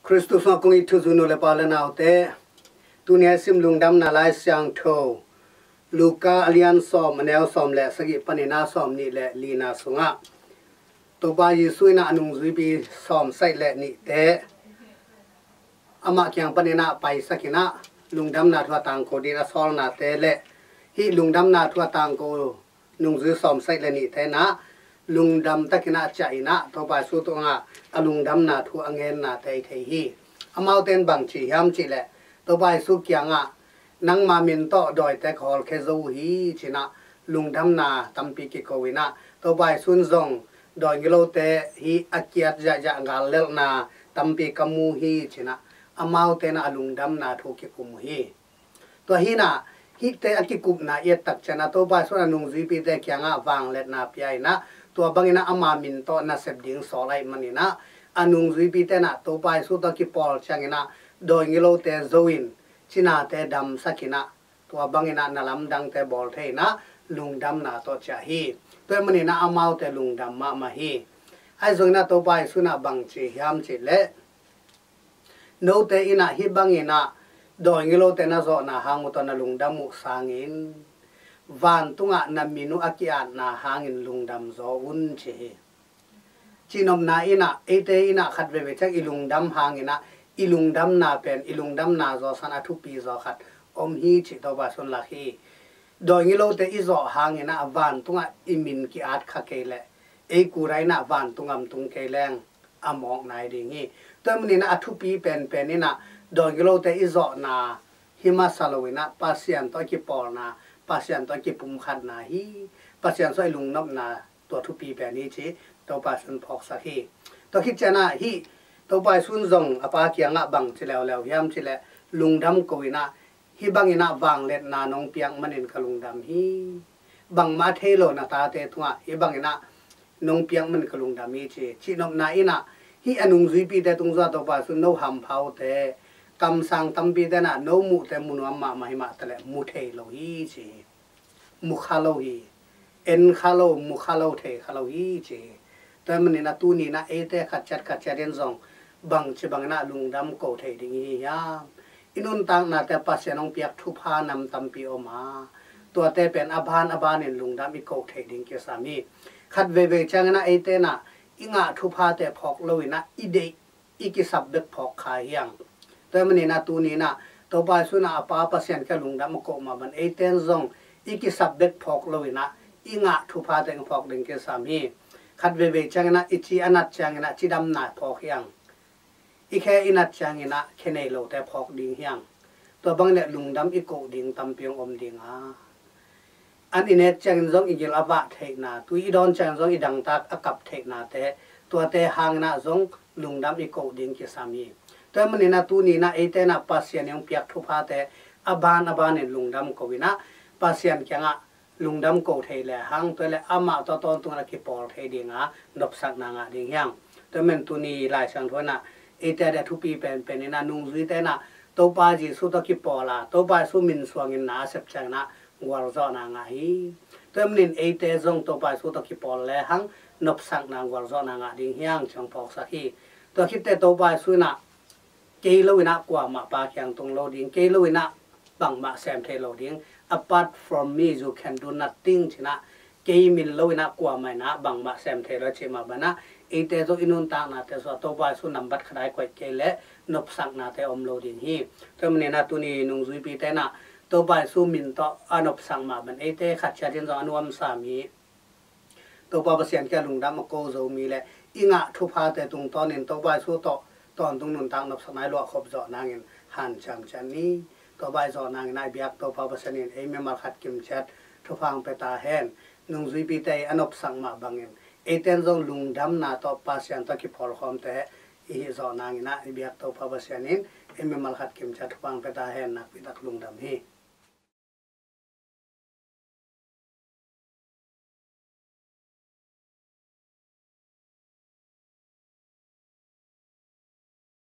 Kristus na kung ituzuno le pala na ote tunia sim lungdam na lai siang tho Luka alian som manel som le sagi panina som ni le lina sunga to ba Yesu na anung zui bi som sai le ni te ama kyang panina pai sakina lungdam na thwa tang ko dina sol na te le hi lungdam na thwa tang ko nung zui som sai le ni te na lungdam takina chaina to ba su to nga alungdam na thu angen na te the hi amauten bang chi yam chi le to ba su kyang a nang ma min to doi te khol khe zo hi china lungdam na tampi ki ko wina to ba sun zong doi ngilo te hi akiat ja ja ngal lel na tampi kamu hi china amauten alungdam na thu ki kum hi to hi na hi te akikup na ye tak chana to ba su na nung zui pi te kyang a wang let na piai naตัวบางนะอามามินโตน่าเสพดิ้งสอไลมันนี่นะอันนุงรีพีเตนะตัวไปสุดตะกี้พอลช่างนะโดยงิโลเตโซวินชินาเตดำสักินะตัวบางนะนาลำดังเตบอลเทนะลุงดำนะตัวจ่าฮีตัวมันนี่นะอามาเตลุงดำมาฮีไอ้ส่วนนะตัวไปสุนะบางจียามจีเล่โนเตอินะฮิบางนะโดยงิโลเตนะโซนะหางมุตนะลุงดำมุสางินวันตุงะนามินุอากิอานาหางินลุงดำโซอุนเชจีนอมนาอินะเอเตอินะขัดเวเวจักอิลุงดำหางินะอิลุงดำนาเป็นอิลุงดำนาโซสันอทุปีโซขัดอมฮีจิตอบาสุนลักฮีโดยงิโลเตอิโซหางินะวันตุงะอิมินกิอาดขะเกเลเอกูไรนะวันตุงะมตุงเกแรงอมอกนายดิงีตัวมันนี่นะอทุปีเป็นนี่นะโดยงิโลเตอิโซนาหิมาซาโลวินะปาเซียนตอกิปอลนาpasien to ki pum khat na hi pasien soi lung nop na to thu pi pe ni chi to pasien phok sa hi to khit chana hi to pai sun zong apa kyanga bang chilew lew yam chile lungdam koina hi bangina wang let na nong piang manin ka lungdam hi bang ma thelo na ta te thwa hi bangina nong piang man ka lungdam hi chi nom na ina hi anung zui pi te tung za to pa sun no ham phau te cầm sang tâm bi thế nào nấu mù thế mù nó mà hi mà thế là mù thề lâu hi chứ mù khá lâu hi en khá lâu mù khá lâu thề khá lâu hi chứ tôi mình là tu ni na ê thế khát chặt đến rong bằng chỉ bằng na lùng đam cổ thề đi hi ya inun tang na te pasien ong piak thu pha nam tam pi oma tua te pen aban in lùng đam i cổ thề đi kia sami khát về chang na ê thế na inga thu pha te phok lâu na ide iki sabdek phok khai yangตัวมันนี่นะตัวนี้นะตัวไปสุนัขป้าพัศยันแค่ลุงดำมโกมาบันเอเทนซงอีกิสับเด็กพอกเลยนะอีงะทุพาเต็งพอกเด็กเกสามีขัดเวจังนะอิจิอนัดจังนะจิดำนาพอกยังอีแค่อินัดจังนะแค่ในโลแต่พอกดิ่งยังตัวบางเนี่ยลุงดำอีโกดิ่งตำเปียงอมดิ่งอันนี้เนี่ยจังซงอีกิลอบะเทนะตัวอีดอนจังซงอีดังตักอากับเทนะแต่ตัวแต่หางนะซงลุงดำอีโกดิ่งเกสามีตัวมันนี่นะตัวนี้นะเอเตนะปัสยันยังเปียกทุพาแต่อบานเนี่ยลุงดำโกวินะปัสยันแค่งะลุงดำโกเทเลหังตัวเลอามาตัวตอนตัวนักกีฬาเทดิ่งนบสักนางดิ่งยังตัวมันตัวนี้หลายสังทวนะเอเตเดทุปีเป็นนี่นะนุ่งซุยเตนะตัวป้าจีสุตกีฬาละตัวป้าสุมินสวงินนาเสพจังนะวัวจอนางฮีตัวมันนี่เอเตจงตัวป้าสุตกีฬาเลหังนบสักนางวัวจอนางดิ่งยังจังพอกสักฮีตัวคิดแต่ตัวป้าสุนะเกลวินะกว่ามาปาเคียงตรงโลดิ้งเกลวินะบังมาแซมเทโลดิ้ง apart from me you can do nothing ชนะเกมิลโลวินะกว่าไม่นะบังมาแซมเทโลเชมาบนะเอเตโตอินุนตานาเตสวตัวบายสุนัมบัดขดายกว่าเกลนบสักนาเตอมโลดิ้งฮีตัวมันนะตัวนี้นุ่งซุยปีเตนะตัวบายสุมินโตอนบสักมาบันเอเตขัดชาดินจอนุมสามีตัวปาเปเซียนแกลุงดำมโกโซมีแหละอิงะทุพาเตตรงตอนนี้ตัวบายสุโตตอนตรงนู้นทางนับสมัยหลวงขบจอนางเงินหันจำจันนี้ตัวใบจอนางนายเบียกตัวพาปัสนินเอเมมาขัดกิมเช็ดทุฟังไปตาแหนนุ่งซุยปีเตยอนบสังมาบังเงินเอเตนจงลุงดำนาตัวปัสยันตัวกิพอลคอมเตอีจอนางนะเบียกตัวพาปัสนินเอเมมาขัดกิมเช็ดทุฟังไปตาแหนนักวิดักลุงดำฮี